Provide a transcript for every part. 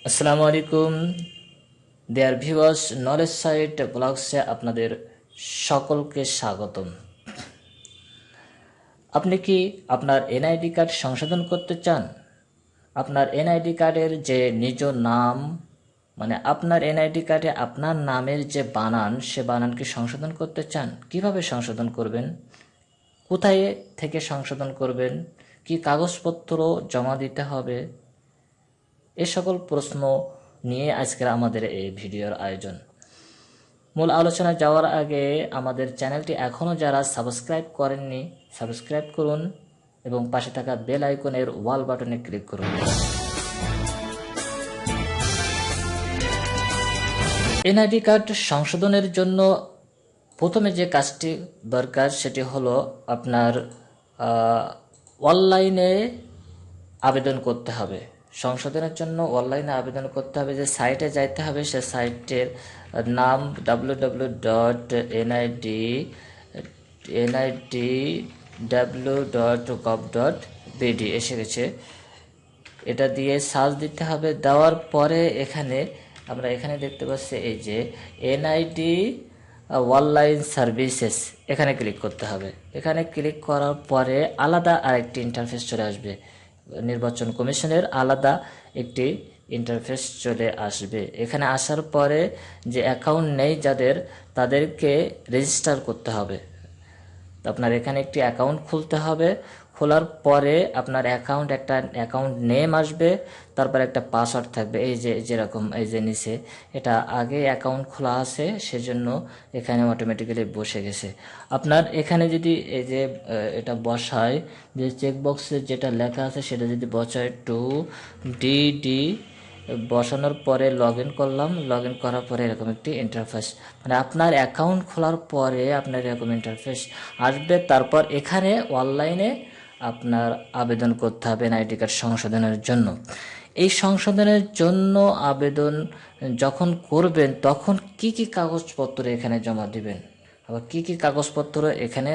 আসসালামু আলাইকুম দেয়ার viewers, knowledge site ব্লগসে আপনাদের সকলকে স্বাগতম। আপনি কি আপনার এনআইডি কার্ড সংশোধন করতে চান? আপনার এনআইডি কার্ডের যে নিজ নাম, মানে আপনার এনআইডি কার্ডে আপনার নামের যে বানান, সে বানানকে সংশোধন করতে চান? কিভাবে সংশোধন করবেন? কোথায় থেকে সংশোধন করবেন? কি কাগজপত্র জমা দিতে হবে? এ সকল প্রশ্ন নিয়ে আজকের আমাদের এই ভিডিওর আয়োজন। মূল আলোচনায় যাওয়ার আগে আমাদের চ্যানেলটি এখনও যারা সাবস্ক্রাইব করেননি, সাবস্ক্রাইব করুন এবং পাশে থাকা বেল আইকনের ওয়াল বাটনে ক্লিক করুন। এনআইডি কার্ড সংশোধনের জন্য প্রথমে যে কাজটি দরকার সেটি হলো আপনার অনলাইনে আবেদন করতে হবে। সংশোধনের জন্য অনলাইনে আবেদন করতে হবে। যে সাইটে যাইতে হবে, সে সাইটের নাম www.nidw.gov.bd এসে গেছে। এটা দিয়ে সার্চ দিতে হবে। দেওয়ার পরে আমরা এখানে দেখতে পাচ্ছি এই যে এনআইডি অনলাইন সার্ভিসেস, এখানে ক্লিক করতে হবে। এখানে ক্লিক করার পরে আলাদা আরেকটি ইন্টারফেস চলে আসবে। নির্বাচন কমিশনের আলাদা একটি ইন্টারফেস চলে আসবে। এখানে আসার পরে যে অ্যাকাউন্ট নেই যাদের, তাদেরকে রেজিস্টার করতে হবে। আপনার এখানে একটি অ্যাকাউন্ট খুলতে হবে। খোলার পরে আপনার একটা অ্যাকাউন্ট নেম আসবে, তারপর একটা পাসওয়ার্ড থাকবে। এই যে যেরকম এই যে নিচে, এটা আগে অ্যাকাউন্ট খোলা আছে সেজন্য এখানে অটোমেটিক্যালি বসে গেছে। আপনার এখানে যদি এই যে এটা বসায়, যে চেকবক্সে যেটা লেখা আছে সেটা যদি বসায় 2DD বসানোর পরে লগ ইন করলাম। লগ ইন করার পরে এরকম একটি ইন্টারফেস, মানে আপনার অ্যাকাউন্ট খোলার পরে আপনার এরকম ইন্টারফেস আসবে। তারপর এখানে অনলাইনে আপনার আবেদন করতে হবে এনআইডি কার্ড সংশোধনের জন্য। এই সংশোধনের জন্য আবেদন যখন করবেন তখন কি কি কাগজপত্র এখানে জমা দিবেন, আবার কী কী কাগজপত্র এখানে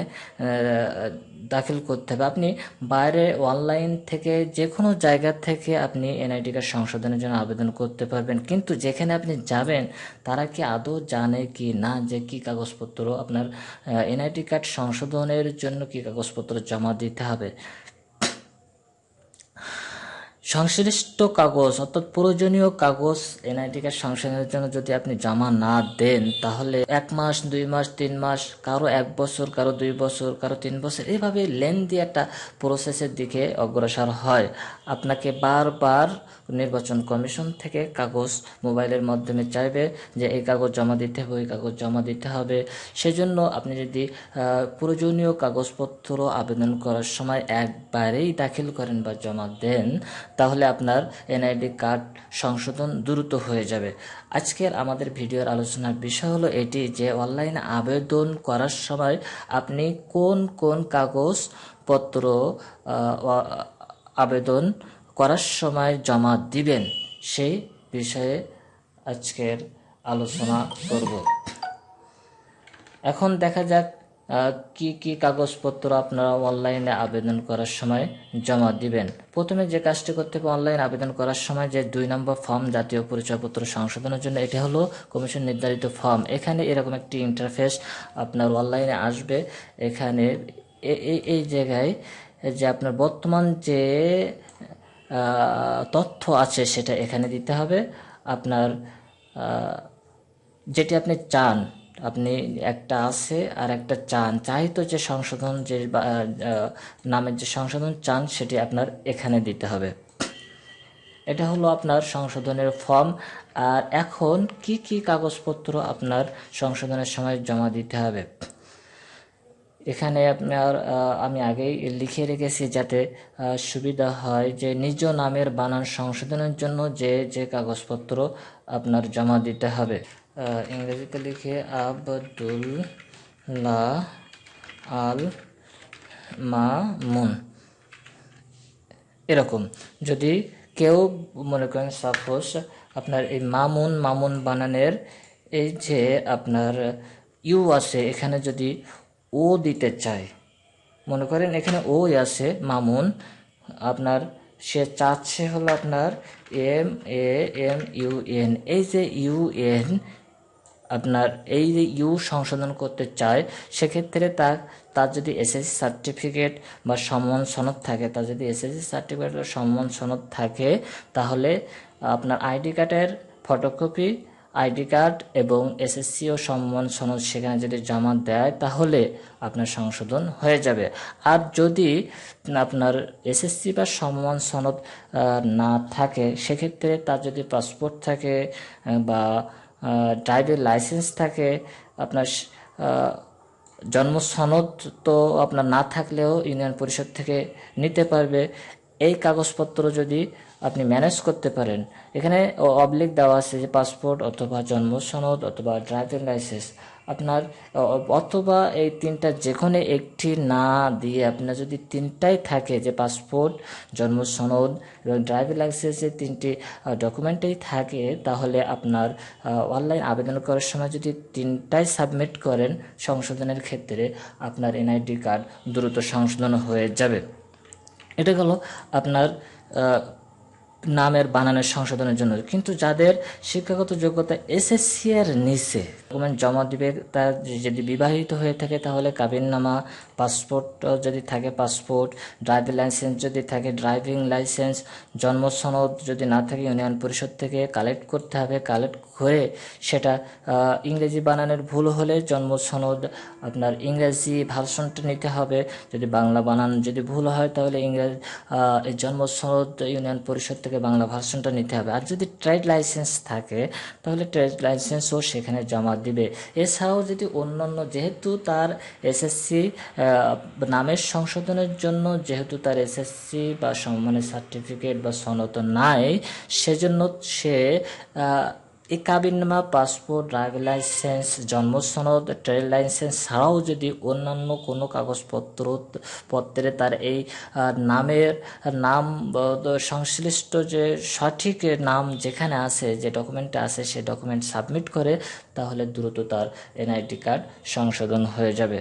দাখিল করতে হবে। আপনি বাইরে অনলাইন থেকে যে কোনো জায়গা থেকে আপনি এনআইডি কার্ড সংশোধনের জন্য আবেদন করতে পারবেন, কিন্তু যেখানে আপনি যাবেন তারা কি আদৌ জানে কি না যে কী কাগজপত্র আপনার এনআইডি কার্ড সংশোধনের জন্য কী কাগজপত্র জমা দিতে হবে। সংশ্লিষ্ট কাগজ অর্থাৎ প্রয়োজনীয় কাগজ এনআইডি কার্ড সংশোধনের জন্য যদি আপনি জমা না দেন, তাহলে 1 মাস, 2 মাস, 3 মাস, কারো 1 বছর, কারো 2 বছর, কারো 3 বছর, এইভাবে লেন্দি একটা প্রসেসের দিকে অগ্রসর হয়। আপনাকে বারবার নির্বাচন কমিশন থেকে কাগজ মোবাইলের মাধ্যমে চাইবে যে এই কাগজ জমা দিতে হবে, ওই কাগজ জমা দিতে হবে। সেজন্য আপনি যদি প্রয়োজনীয় কাগজপত্র আবেদন করার সময় একবারেই দাখিল করেন বা জমা দেন, তাহলে আপনার এনআইডি কার্ড সংশোধন দ্রুত হয়ে যাবে। আজকের আমাদের ভিডিওর আলোচনার বিষয় হলো এটি যে অনলাইনে আবেদন করার সময় আপনি কোন কোন কাগজপত্র আবেদন করার সময় জমা দিবেন, সেই বিষয়ে আজকের আলোচনা করব। এখন দেখা যাক কি কি কাগজপত্র আপনারা অনলাইনে আবেদন করার সময় জমা দিবেন। প্রথমে যে কাজটি করতে হবে, অনলাইন আবেদন করার সময় যে 2 নম্বর ফর্ম, জাতীয় পরিচয়পত্র সংশোধনের জন্য, এটি হলো কমিশন নির্ধারিত ফর্ম। এখানে এরকম একটি ইন্টারফেস আপনার অনলাইনে আসবে। এখানে এই জায়গায় যে আপনার বর্তমান যে তথ্য আছে সেটা এখানে দিতে হবে। আপনার যেটি আপনি চান, আপনি একটা আছে আর একটা চাহিত যে সংশোধন, যে নামের যে সংশোধন চান সেটি আপনার এখানে দিতে হবে। এটা হলো আপনার সংশোধনের ফর্ম। আর এখন কি কি কাগজপত্র আপনার সংশোধনের সময় জমা দিতে হবে, এখানে আপনার আমি আগেই লিখে রেখেছি যাতে সুবিধা হয়। যে নিজ নামের বানান সংশোধনের জন্য যে যে কাগজপত্র আপনার জমা দিতে হবে, ইংরেজিতে লিখে আব্দুল্লাহ আল মামুন, এরকম। যদি কেউ মনে করেন সাপোজ আপনার এই মামুন বানানের এই যে আপনার ইউ আছে, এখানে যদি ও দিতে চায়, মনে করেন এখানে ও আছে মামুন, আপনার সে চাচ্ছে হলো আপনার MAMUN, এই যে UN আপনার এই যে ইউ সংশোধন করতে চায়, সেক্ষেত্রে তার যদি এসএসসি সার্টিফিকেট বা সমমান সনদ থাকে, তার যদি এসএসসি সার্টিফিকেট বা সমমান সনদ থাকে, তাহলে আপনার আইডি কার্ডের ফটোকপি, আইডি কার্ড এবং এসএসসি ও সমমান সনদ সেখানে যদি জমা দেয়, তাহলে আপনার সংশোধন হয়ে যাবে। আর যদি আপনার এসএসসি বা সমমান সনদ না থাকে, সেক্ষেত্রে তার যদি পাসপোর্ট থাকে বা ড্রাইভিং লাইসেন্স থাকে, আপনার জন্ম সনদ তো আপনার না থাকলেও ইউনিয়ন পরিষদ থেকে নিতে পারবে। এই কাগজপত্র যদি আপনি ম্যানেজ করতে পারেন, এখানে অবলিক দেওয়া আছে যে পাসপোর্ট অথবা জন্ম সনদ অথবা ড্রাইভিং লাইসেন্স আপনার, অথবা এই তিনটা যে কোনো একটি না দিয়ে আপনার যদি তিনটাই থাকে, যে পাসপোর্ট, জন্ম সনদ এবং ড্রাইভিং লাইসেন্স, এই তিনটি ডকুমেন্টেই থাকে, তাহলে আপনার অনলাইন আবেদন করার সময় যদি তিনটাই সাবমিট করেন সংশোধনের ক্ষেত্রে, আপনার NID কার্ড দ্রুত সংশোধন হয়ে যাবে। এটা হলো আপনার নামের বানানের সংশোধনের জন্য। কিন্তু যাদের শিক্ষাগত যোগ্যতা এসএসসি এর নিচে ডকুমেন্ট জমা দিবে, তার যদি বিবাহিত হয়ে থাকে তাহলে কাবিননামা, পাসপোর্ট যদি থাকে পাসপোর্ট, ড্রাইভিং লাইসেন্স যদি থাকে ড্রাইভিং লাইসেন্স, জন্ম সনদ যদি না থাকে ইউনিয়ন পরিষদ থেকে কালেক্ট করতে হবে। কালেক্ট করে সেটা ইংরেজি বানানের ভুল হলে জন্ম সনদ আপনার ইংরেজি ভার্সনটা নিতে হবে। যদি বাংলা বানান যদি ভুল হয়, তাহলে জন্ম সনদ ইউনিয়ন পরিষদ থেকে বাংলা ভার্সনটা নিতে হবে। আর যদি ট্রেড লাইসেন্স থাকে, তাহলে ট্রেড লাইসেন্সও সেখানে জমা দিবে। এছাড়াও যদি অন্যান্য, যেহেতু তার এসএসসি নামের সংশোধনের জন্য, যেহেতু তার এসএসসি বা সমমানের সার্টিফিকেট বা সনদ নাই, সেজন্য সে এই কাবিননামা, পাসপোর্ট, ড্রাইভিং লাইসেন্স, জন্ম সনদ, ট্রেড লাইসেন্স ছাড়াও যদি অন্যান্য কোনো কাগজপত্রে তার এই নাম সংশ্লিষ্ট যে সঠিক নাম যেখানে আছে, যে ডকুমেন্টে আছে, সেই ডকুমেন্ট সাবমিট করে, তাহলে দ্রুত তার NID কার্ড সংশোধন হয়ে যাবে।